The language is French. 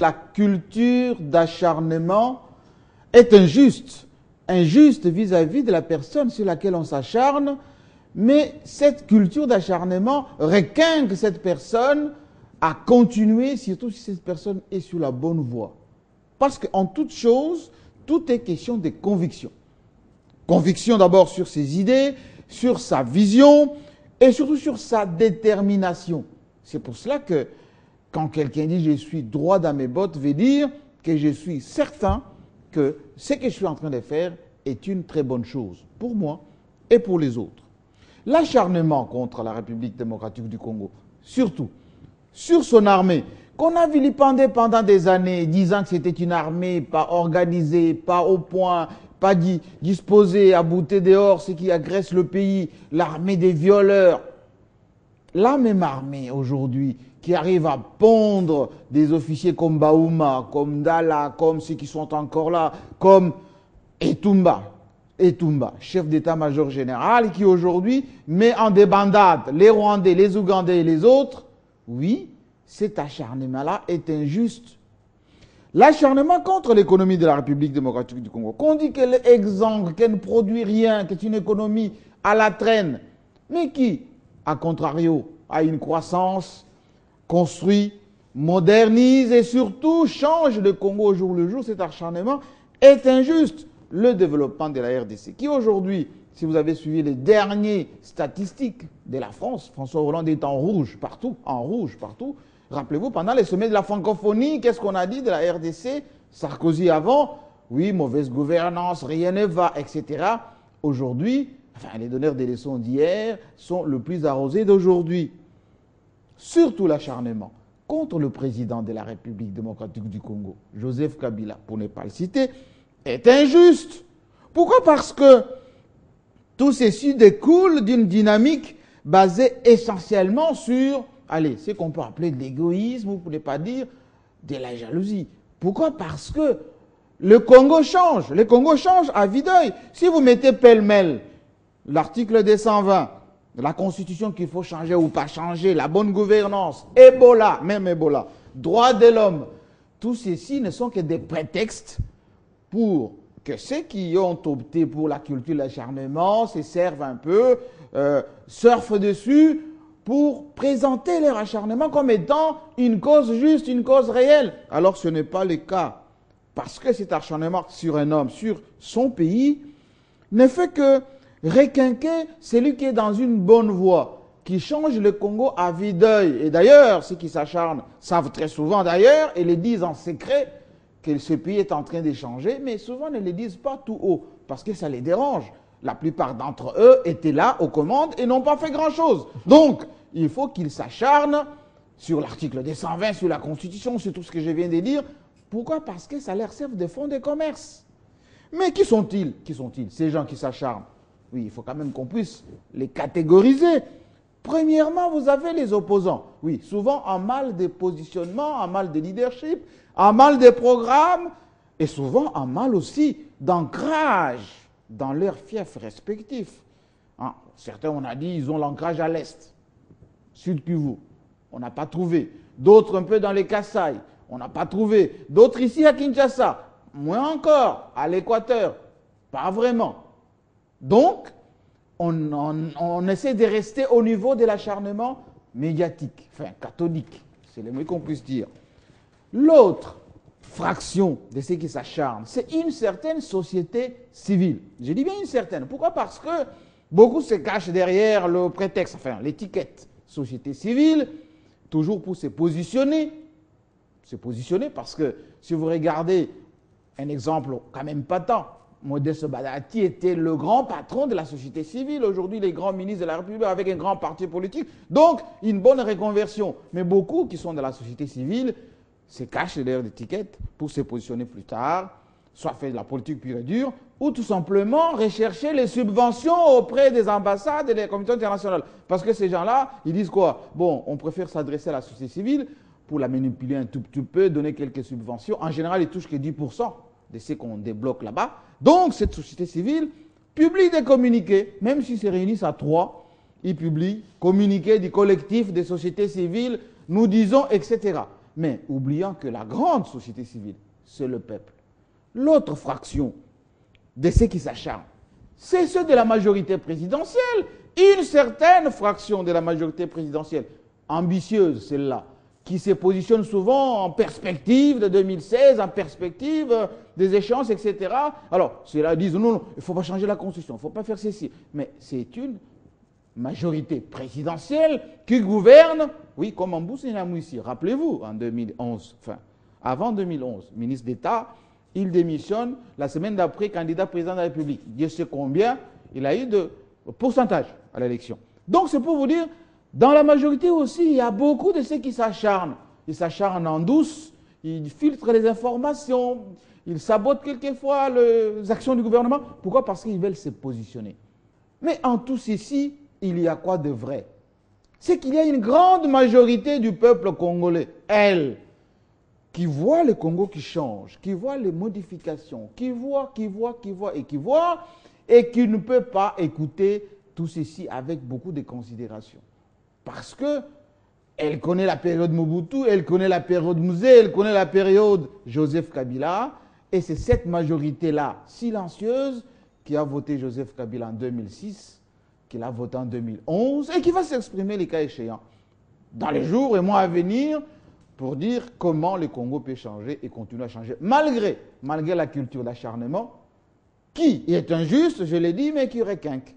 La culture d'acharnement est injuste. Injuste vis-à-vis de la personne sur laquelle on s'acharne, mais cette culture d'acharnement requinque cette personne à continuer, surtout si cette personne est sur la bonne voie. Parce qu'en toute chose, tout est question de conviction. Conviction d'abord sur ses idées, sur sa vision et surtout sur sa détermination. C'est pour cela que quand quelqu'un dit « je suis droit dans mes bottes », veut dire que je suis certain que ce que je suis en train de faire est une très bonne chose pour moi et pour les autres. L'acharnement contre la République démocratique du Congo, surtout sur son armée, qu'on a vilipendée pendant des années, disant que c'était une armée pas organisée, pas au point, pas disposée à bouter dehors ceux qui agressent le pays, l'armée des violeurs. La même armée aujourd'hui qui arrive à pondre des officiers comme Baouma, comme Dala, comme ceux qui sont encore là, comme Etumba, chef d'état-major général, qui aujourd'hui met en débandade les Rwandais, les Ougandais et les autres. Oui, cet acharnement-là est injuste. L'acharnement contre l'économie de la République démocratique du Congo, qu'on dit qu'elle est exsangue, qu'elle ne produit rien, que c'est une économie à la traîne, mais qui, à contrario, a une croissance, construit, modernise et surtout change le Congo au jour le jour, cet acharnement est injuste. Le développement de la RDC, qui aujourd'hui, si vous avez suivi les dernières statistiques de la France, François Hollande est en rouge partout, Rappelez-vous, pendant les sommets de la francophonie, qu'est-ce qu'on a dit de la RDC? Sarkozy avant, oui, mauvaise gouvernance, rien ne va, etc. Aujourd'hui, enfin, les donneurs des leçons d'hier sont le plus arrosés d'aujourd'hui. Surtout l'acharnement contre le président de la République démocratique du Congo, Joseph Kabila, pour ne pas le citer, est injuste. Pourquoi? Parce que tout ceci découle d'une dynamique basée essentiellement sur, allez, ce qu'on peut appeler de l'égoïsme, ou pour ne pas dire de la jalousie. Pourquoi? Parce que le Congo change à vue d'œil. Si vous mettez pêle-mêle l'article 220, la constitution qu'il faut changer ou pas changer, la bonne gouvernance, Ebola, même Ebola, droits de l'homme, tout ceci ne sont que des prétextes pour que ceux qui ont opté pour la culture de l'acharnement se servent un peu, surfent dessus pour présenter leur acharnement comme étant une cause juste, une cause réelle. Alors ce n'est pas le cas. Parce que cet acharnement sur un homme, sur son pays, ne fait que requinquer celui qui est dans une bonne voie, qui change le Congo à vue d'œil. Et d'ailleurs, ceux qui s'acharnent savent très souvent d'ailleurs, et le disent en secret, que ce pays est en train de changer, mais souvent ne le disent pas tout haut, parce que ça les dérange. La plupart d'entre eux étaient là aux commandes et n'ont pas fait grand-chose. Donc, il faut qu'ils s'acharnent sur l'article 220, sur la Constitution, sur tout ce que je viens de dire. Pourquoi? Parce que ça leur sert de fonds de commerce. Mais qui sont-ils? Ces gens qui s'acharnent? Oui, il faut quand même qu'on puisse les catégoriser. Premièrement, vous avez les opposants. Oui, souvent en mal de positionnement, en mal de leadership, en mal de programmes, et souvent en mal aussi d'ancrage dans leurs fiefs respectifs. Hein, certains, on a dit, ils ont l'ancrage à l'est, Sud Kivu, on n'a pas trouvé. D'autres un peu dans les Kasaï, on n'a pas trouvé. D'autres ici à Kinshasa, moins encore, à l'équateur, pas vraiment. Donc, on essaie de rester au niveau de l'acharnement médiatique, enfin catholique, c'est le mieux qu'on puisse dire. L'autre fraction de ceux qui s'acharnent, c'est une certaine société civile. Je dis bien une certaine. Pourquoi? Parce que beaucoup se cachent derrière le prétexte, enfin l'étiquette société civile, toujours pour se positionner. Se positionner parce que si vous regardez un exemple quand même patent, Modeste Badati était le grand patron de la société civile. Aujourd'hui, les grands ministres de la République avec un grand parti politique. Donc, une bonne reconversion. Mais beaucoup qui sont dans la société civile se cachent derrière l'étiquette pour se positionner plus tard, soit faire de la politique pure et dure, ou tout simplement rechercher les subventions auprès des ambassades et des communautés internationales. Parce que ces gens-là, ils disent quoi? Bon, on préfère s'adresser à la société civile pour la manipuler un tout petit peu, donner quelques subventions. En général, ils touchent que 10% de ce qu'on débloque là-bas. Donc, cette société civile publie des communiqués, même s'ils se réunissent à 3, ils publient communiqués du collectif des sociétés civiles, nous disons, etc. mais oubliant que la grande société civile, c'est le peuple. L'autre fraction de ceux qui s'acharnent, c'est ceux de la majorité présidentielle. Une certaine fraction de la majorité présidentielle, ambitieuse celle-là, qui se positionne souvent en perspective de 2016, en perspective des échéances, etc. Alors, ceux-là disent non, non, il ne faut pas changer la Constitution, il ne faut pas faire ceci. Mais c'est une majorité présidentielle qui gouverne, oui, comme en Boussinamou ici. Rappelez-vous, en 2011, enfin, avant 2011, ministre d'État, il démissionne, la semaine d'après, candidat président de la République. Dieu sait combien il a eu de pourcentage à l'élection. Donc, c'est pour vous dire, dans la majorité aussi, il y a beaucoup de ceux qui s'acharnent. Ils s'acharnent en douce, ils filtrent les informations, ils sabotent quelquefois les actions du gouvernement. Pourquoi? Parce qu'ils veulent se positionner. Mais en tout ceci, il y a quoi de vrai? C'est qu'il y a une grande majorité du peuple congolais, elle, qui voit le Congo qui change, qui voit les modifications, qui voit, et qui ne peut pas écouter tout ceci avec beaucoup de considération. Parce qu'elle connaît la période Mobutu, elle connaît la période Mouzé, elle connaît la période Joseph Kabila, et c'est cette majorité-là, silencieuse, qui a voté Joseph Kabila en 2006, qui l'a voté en 2011, et qui va s'exprimer les cas échéants dans les jours et mois à venir, pour dire comment le Congo peut changer et continuer à changer, malgré la culture d'acharnement, qui est injuste, je l'ai dit, mais qui requinque.